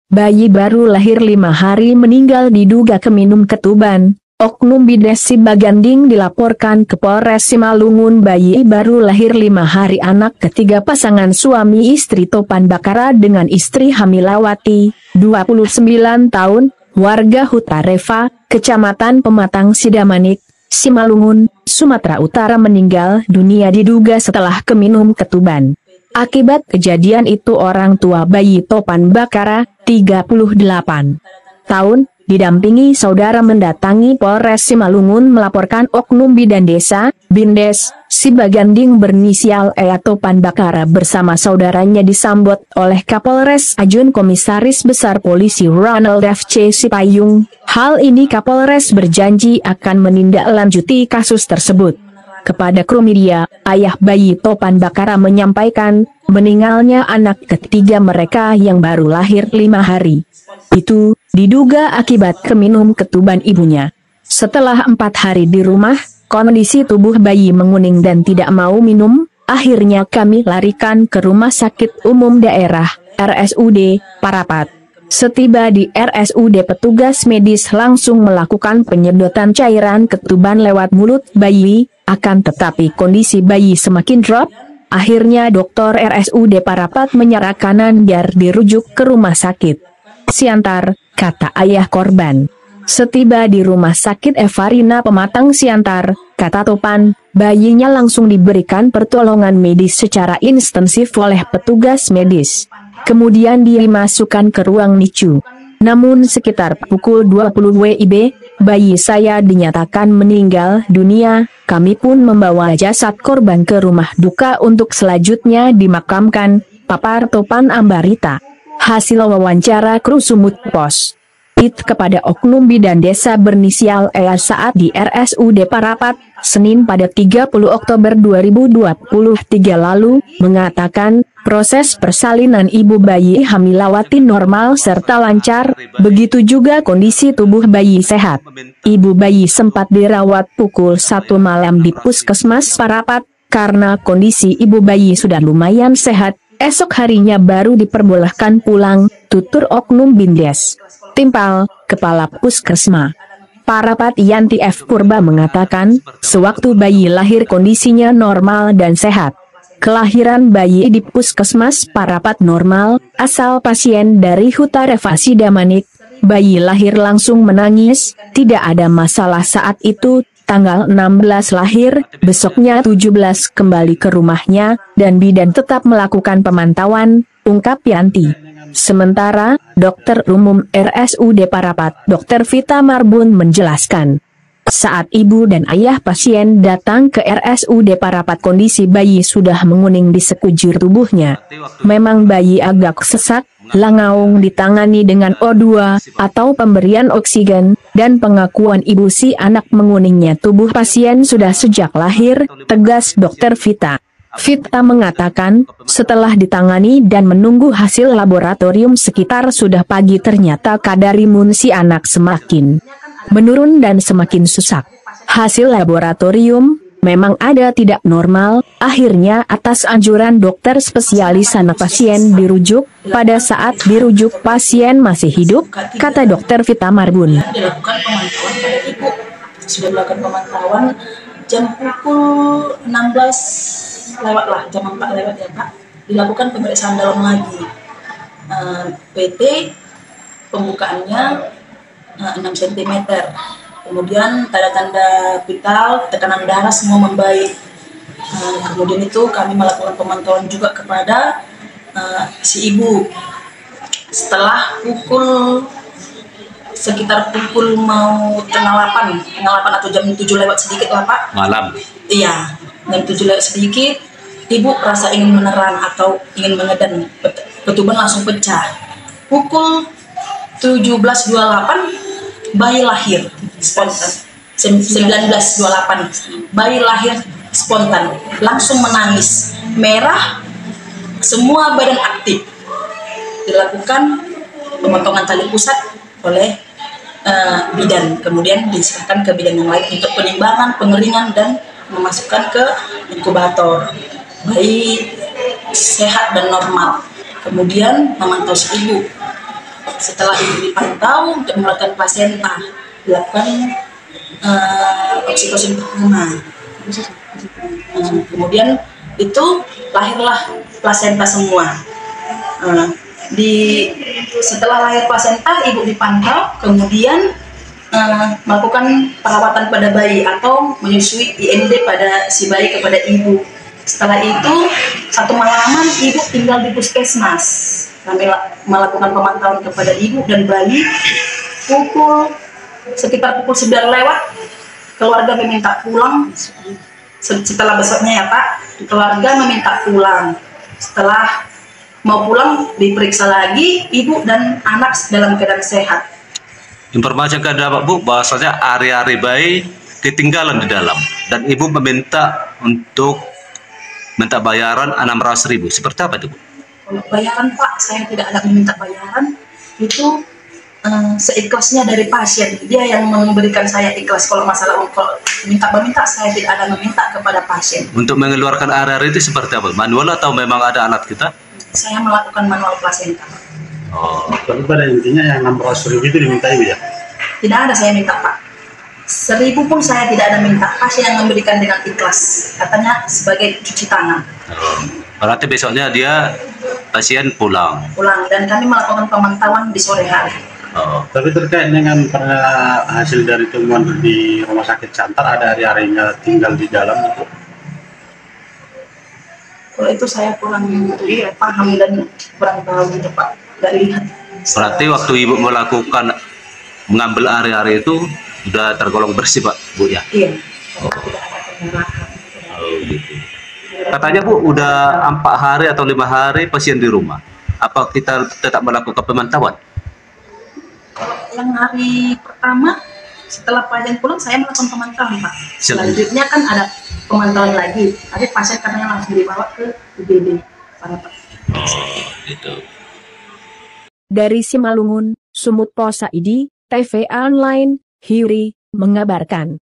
bayi baru lahir 5 hari meninggal diduga keminum ketuban. Oknum Bides Sibaganding dilaporkan ke Polres Simalungun. Bayi baru lahir 5 hari, anak ketiga pasangan suami istri Topan Bakara dengan istri Hamilawati, 29 tahun, warga Hutareva, Kecamatan Pematang Sidamanik, Simalungun, Sumatera Utara, meninggal dunia diduga setelah keminum ketuban. Akibat kejadian itu orang tua bayi Topan Bakara, 38 tahun, didampingi saudara mendatangi Polres Simalungun melaporkan oknum bidan desa, Bindes, Sibaganding berinisial E. Topan Bakara bersama saudaranya disambut oleh Kapolres Ajun Komisaris Besar Polisi Ronald F.C. Sipayung. Hal ini Kapolres berjanji akan menindaklanjuti kasus tersebut. Kepada kru media, ayah bayi Topan Bakara menyampaikan, meninggalnya anak ketiga mereka yang baru lahir 5 hari. Itu diduga akibat keminum ketuban ibunya. Setelah 4 hari di rumah, kondisi tubuh bayi menguning dan tidak mau minum. Akhirnya kami larikan ke Rumah Sakit Umum Daerah, RSUD, Parapat. Setiba di RSUD, petugas medis langsung melakukan penyedotan cairan ketuban lewat mulut bayi, akan tetapi kondisi bayi semakin drop. Akhirnya dokter RSUD Parapat menyarankan biar dirujuk ke rumah sakit Siantar, kata ayah korban. Setiba di Rumah Sakit Evarina Pematang Siantar, kata Topan, bayinya langsung diberikan pertolongan medis secara intensif oleh petugas medis. Kemudian dimasukkan ke ruang NICU. Namun sekitar pukul 20 WIB, bayi saya dinyatakan meninggal dunia. Kami pun membawa jasad korban ke rumah duka untuk selanjutnya dimakamkan, papar Topan Ambarita. Hasil wawancara kru Sumut Pos. It kepada oknum bidan desa berinisial E saat di RSUD Parapat, Senin pada 30 Oktober 2023 lalu, mengatakan, proses persalinan ibu bayi Hamilawati normal serta lancar, begitu juga kondisi tubuh bayi sehat. Ibu bayi sempat dirawat pukul 1 malam di Puskesmas Parapat, karena kondisi ibu bayi sudah lumayan sehat. Esok harinya baru diperbolehkan pulang, tutur oknum Bindes. Timpal, Kepala Puskesma Parapat Yanti F. Purba mengatakan, sewaktu bayi lahir kondisinya normal dan sehat. Kelahiran bayi di Puskesmas Parapat normal, asal pasien dari Hutareva Sidamanik. Bayi lahir langsung menangis, tidak ada masalah saat itu. Tanggal 16 lahir, besoknya 17 kembali ke rumahnya, dan bidan tetap melakukan pemantauan, ungkap Yanti. Sementara, Dokter Umum RSUD Parapat, Dr. Vita Marbun menjelaskan, saat ibu dan ayah pasien datang ke RSUD Parapat kondisi bayi sudah menguning di sekujur tubuhnya. Memang bayi agak sesak, langaung ditangani dengan O2, atau pemberian oksigen, dan pengakuan ibu si anak menguningnya tubuh pasien sudah sejak lahir, tegas Dr. Vita. Vita mengatakan, setelah ditangani dan menunggu hasil laboratorium sekitar sudah pagi ternyata kadar imun si anak semakin menurun dan semakin sesak. Hasil laboratorium memang ada tidak normal. Akhirnya atas anjuran dokter spesialis anak pasien dirujuk. Pada saat dirujuk pasien masih hidup, kata Dokter Vita Marbun. Dilakukan pemantauan pada ibu. Sudah melakukan pemantauan jam pukul 16 lewat lah, jam 4 lewat ya Pak. Dilakukan pemeriksaan dalam lagi. PT pembukaannya 6 cm. Kemudian tanda-tanda vital, tekanan darah semua membaik. Kemudian itu kami melakukan pemantauan juga kepada si ibu. Setelah sekitar pukul mau tengah 8 atau jam 7 lewat sedikit lah Pak. Malam. Iya, jam 7 lewat sedikit, ibu rasa ingin menerang atau ingin mengedan, ketuban langsung pecah. Pukul 17.28 bayi lahir spontan. 19.28 bayi lahir spontan, langsung menangis, merah, semua badan aktif. Dilakukan pemotongan tali pusat oleh bidan, kemudian diserahkan ke bidan yang lain untuk penimbangan, pengeringan, dan memasukkan ke inkubator. Bayi sehat dan normal. Kemudian memantau si ibu. Setelah ibu dipantau untuk melakukan plasenta, dilakukan oksitosin pertama. Kemudian itu lahirlah plasenta semua. Setelah lahir plasenta, ibu dipantau, kemudian melakukan perawatan pada bayi atau menyusui IMD pada si bayi kepada ibu. Setelah itu 1 malaman ibu tinggal di puskesmas. Kami melakukan pemantauan kepada ibu dan bayi. Sekitar pukul 9 lewat, keluarga meminta pulang. Setelah besoknya ya Pak, keluarga meminta pulang. Setelah mau pulang, diperiksa lagi, ibu dan anak dalam keadaan sehat. Informasi yang kedua Bu, bahwasanya hari-hari bayi ketinggalan di dalam dan ibu meminta untuk minta bayaran 600.000. Seperti apa itu Bu? Kalau bayaran Pak, saya tidak ada meminta bayaran. Itu seikhlasnya dari pasien, dia yang memberikan saya ikhlas. Kalau masalah minta saya tidak ada meminta kepada pasien. Untuk mengeluarkan hari-hari itu seperti apa? Manual atau memang ada alat kita? Saya melakukan manual plasenta. Oh. Tapi pada intinya yang 600.000 itu diminta ibu ya? Tidak ada saya minta Pak. 1.000 pun saya tidak ada minta. Pasien yang memberikan dengan ikhlas. Katanya sebagai cuci tangan. Oh. Berarti besoknya dia pasien pulang. Dan kami melakukan pemantauan di sore hari. Oh. Tapi terkait dengan pernah hasil dari temuan di rumah sakit Cantar, ada hari-harinya tinggal di dalam itu? Kalau itu saya kurang paham dan kurang tahu gitu Pak. Dari lihat. Berarti waktu ibu melakukan mengambil hari-hari itu sudah tergolong bersih Pak Bu ya? Iya. Tidak ada penyerahan. Oh gitu. Katanya Bu udah 4 hari atau 5 hari pasien di rumah. Apa kita tetap melakukan pemantauan? Yang hari pertama setelah pasien pulang saya melakukan pemantauan Pak. Selanjutnya kan ada pemantauan lagi. Tapi pasien katanya langsung dibawa ke UGD. Oh gitu. Dari Simalungun, Sumut Posaidi, TV Online, Hiri, mengabarkan.